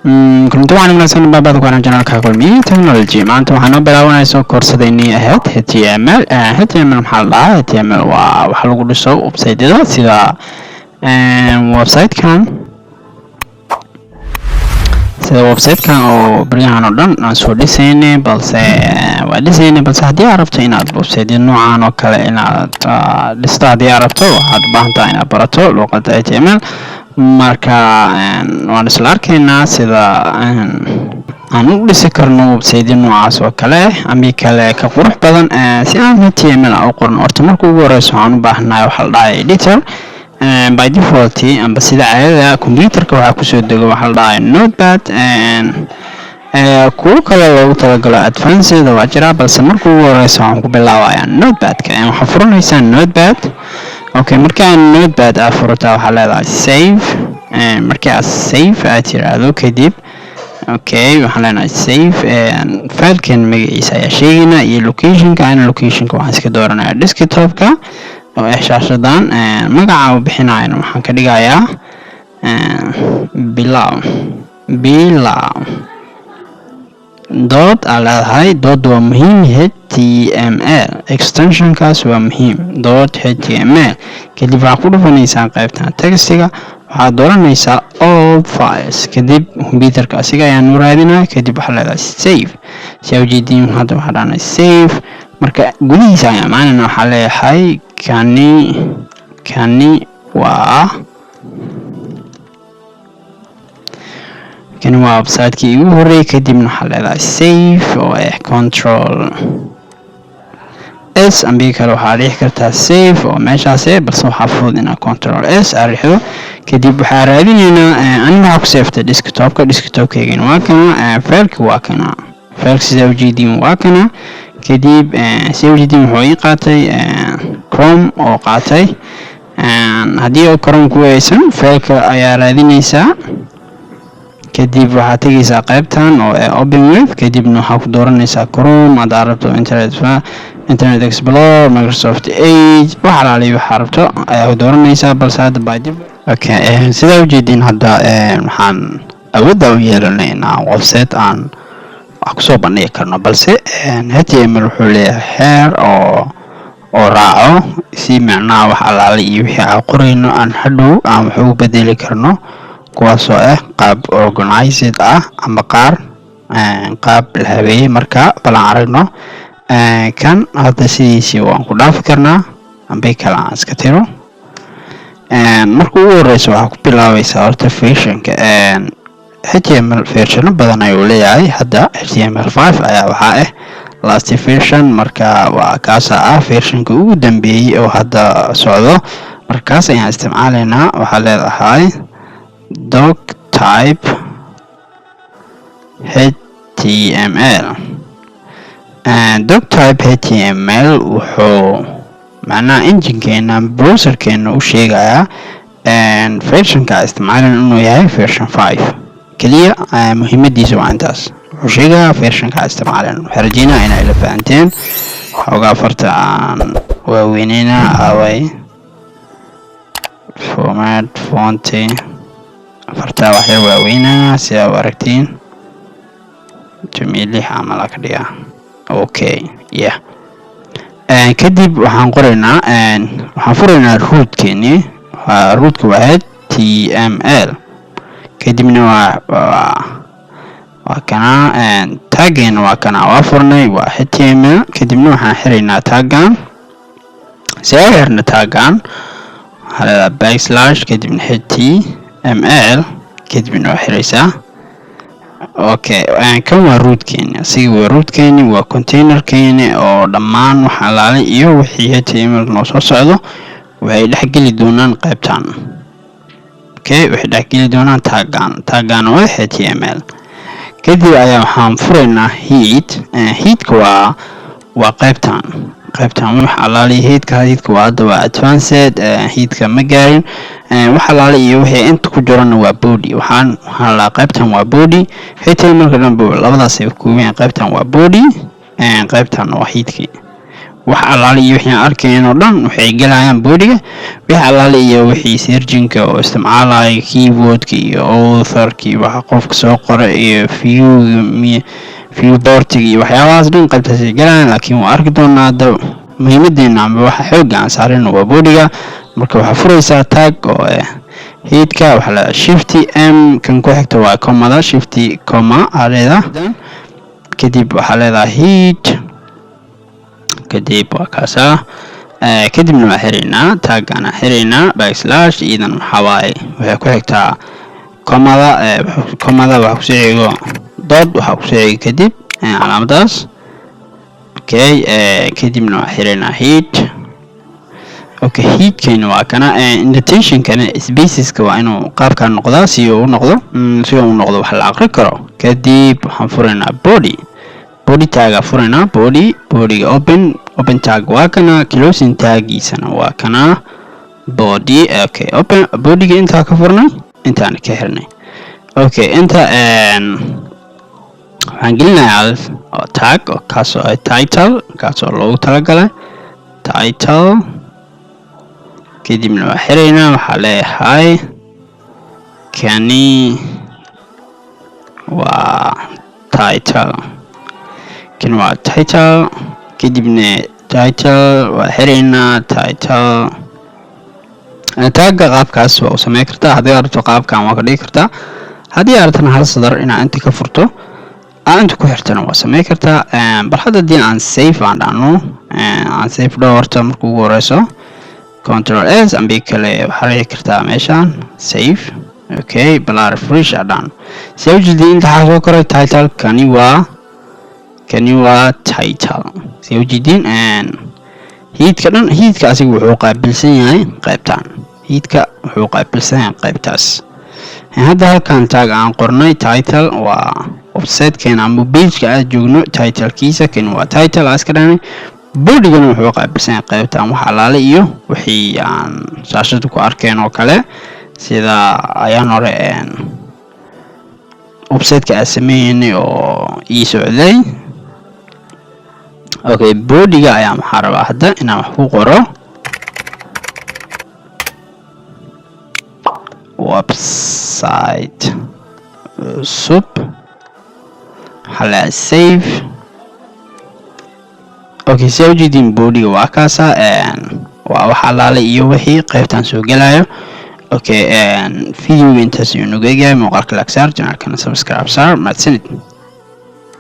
كنت وانا من سنة بابا كنا جنرال كاكولمي تكنولوجي معناته waxaan u bilaabanayso koorsadaynii ahayd HTML HTML maxaa la dhahaa HTML waa waxa lagu dhiso website-yada sida website-kan oo bariyahan oo dhan aan soo dhisaynay balse haddii aad rabto inaad website noocan oo kale inaad dhisto haddii aad rabto waxaad u baahan tahay inaad barato luqadda HTML marka waan isla arkaynaa sida aan u dhisi karno website noocaas oo kale ama kale ka qurux badan si aan HTML u qorno horta marka ugu horeyso waxaan u baahanahay waxa la dhahaa editor by default amba sida caadada computerka waxa ku soo dego waxa la dhahaa notepad kuwa kale loogu talagalo advanced waa jira balse marka ugu horeyso waxaan ku bilaabayaa notepad-ka waxaan furanaysaa notepad okay markaan notepad furata waxa leedahay save marka save aad tiraahdo kadib okay waxaan leenahay save filekan magaciisa ayaa sheegayna iyo locationka waxaan iska dooranayaa desktop-ka oo shaashadan magaca uu bixinayo waxaan ka dhigayaa below dot leedahay dot waa muhiim HTML extensionkaas waa muhiim dot HTML kadib waxaad ku dhufanaysaa qaybtan textiga waxaad dooranaysaa all files kadib computerka asiga ayaan u raadinaa kadib waxaa leedahay save si aad ujeediin hadda waxaa dhahnay save marka gudihiisa ayaa macnana waxaa leeyahay kani waa website-kii ugu horreeyay kadibna waxaa leedahay save oo control s ambi kale waxaa dhici kartaa save oo meeshaas balse waxaa fudud inaad control s riixdo kadib waxaa raadinaynaa aniga waxaa ku seeftay desktop-kaygana waa kana fileka sida ujeediin waa kana kadib sida ujeediin wuxuu ii qaatay chrome oo qaatay haddii oo chrome ku weysan fileka ayaa raadinaysaa kadib waxaad tegaysaa qaybtan oo open web kadibna waxaa ku dooranaysaa chrome haddaad rabto internet explorer microsoft edge wax alaaliyo waxaa rabto ayaa ku dooranaysaa balse hadda by okay sidaa ujeediin hadda waxaan awoodda u yeelanay inaan website aan wax kusoo bandhigi karno balse HTML wuxuu leeyahay heer oo raaco si macnaha wax alaali iyo wixii aan qorayno aan hadhow aan wax ugu bedeli karno kuwaasoo qaab organized ama qaab la habeeyey marka balan aragno kan hadda sidiisii waan ku dhaafi karnaa ambay kale aan iska tiro marka ugu horeyso waxaa ku bilaabaysaa horta versionka HTML versiono badan ayuu leeyahay hadda HTML5 ayaa waxaa last version marka waa kaasa versionka ugu dambeeyey oo hadda socdo markaas ayaan isticmaalaynaa waxaa leedahay doctype HTML doctype HTML wuxuu macnaha enginekeena browserkeena u sheegayaa versionka isticmaalan inuu yahay version 5 kaliya muhiimadiisa waa intaas wuxuu sheegayaa versionka isticmaalan waxaan rajeynaa inay la fahanteen xoogaa farta aan waaweyneyna away format fonty farta wax yar waaweynaa si aad aragtiin jamiili xamala ka dhigaa okay yeah kadib waxaan furaynaa rootkeeni rootka waa HTML kadibna waa kana taggeena waa kana waa furnay waa HTML kadibna waxaan xiraynaa taggan si aan xirno taggan waxaa backslash kadibna HTML kadibna waa xiraysaa okay kan waa rootkeeni asiga waa rootkeeni waa containerkeeni oo dhammaan waxa alaalay iyo wixii HTML noo soo socdo waxay dhexgeli doonaan qaybtan okay waxay dhexgeli doonaan taggan waa HTML kadib ayaa waxaan furaynaa headka waa qaybtan wax alaalay headka waa hadda waa advanced headka ma gaarin wax alaalay iyo wixii inta ku jirana waa body waxaan la qaybtan waa body HTML ka dhanba labadaas ay ku weeyaan qaybtan waa body qaybtan waa headki wax alaali iyo wixii aan arkayno oo dhan waxay galayaan boodiga. wixii alaali iyo wixii searchingka oo isticmaalaya keyboardka iyo authorka iyo waxa qofka soo qoray iyo viewportiga iyo waxyaabahaas dhan qaybtaas ay galayaan. laakiin waa arki doonaa hadda muhiimadeena ama waxa xoogga aan saarayno waa boodiga. marka waxaa furaysaa tag oo headka waxaa la shift m kan ku xigta waa comada shift comma aleeda kadib waxaa leedahay head kadib waa kaasa kadibna waa xiraynaa taagana xiraynaa backslash idan waxa waaye waxay ku xigtaa comada waxa ku soo dot waxa ku soo kadib calaamadaas okay kadibna waa xiraynaa head. okay headkayna waa kana indentationkana spaceska waa inuu qaabkan noqdaa si uu noqdo wax la aqri karo. kadib waxaan furaynaa body tag furaynaa bodyga open tag waa kana closing tagiisana waa kana body. okay open bodyga inta ka furnay intaan ka xirnay. okay inta waxaan gelinayaa tag oo kaas oo title kaas oo loogu talagalay title kadibna waa xiraynaa. waxaa leeyahay kani waa title kan waa title kadibna title waa xiraynaa title tagga qaabkaas waa u sameyn kartaa. haddii aad rabto qaabkan waa ka dhigi kartaa. haddii aad rabtana hal sadar inaad inta ka furto inta ku xirtana waa sameyn kartaa. bal hadda haddii aan save aan dhahno aan save dhaho horta marka ugu horeyso control s ambi kale waxaa raaci kartaa meeshaan save. okay bal refresh adaan soo jeedin inta xasoo koray title kani waa title soo jeedin headka asiga wuxuu qaabilsan yahay qaybtan qaybtaas. hadda halkan tag aan qornay title waa website-keena ama page-ka aad joogno title-kiisa kan waa title aska dhanay. bodigana wuxuu qaabilsan yahay qaybtan wax alaale iyo wixii aan shaashada ku arkeen oo kale sida ayaan hore website-ka aan sameeynay oo ii socday. okay bodiga ayaa maxaa rabaa hadda inaan wax ku qoro website sub hala save. okay soo jeedin bodiga waa kaasa waa wax alaale iyo wixii qaybtan soo galayo. okay video intaas inuu geeyahay muuqaalka like saar channelkana subscribe saar mahadsanid.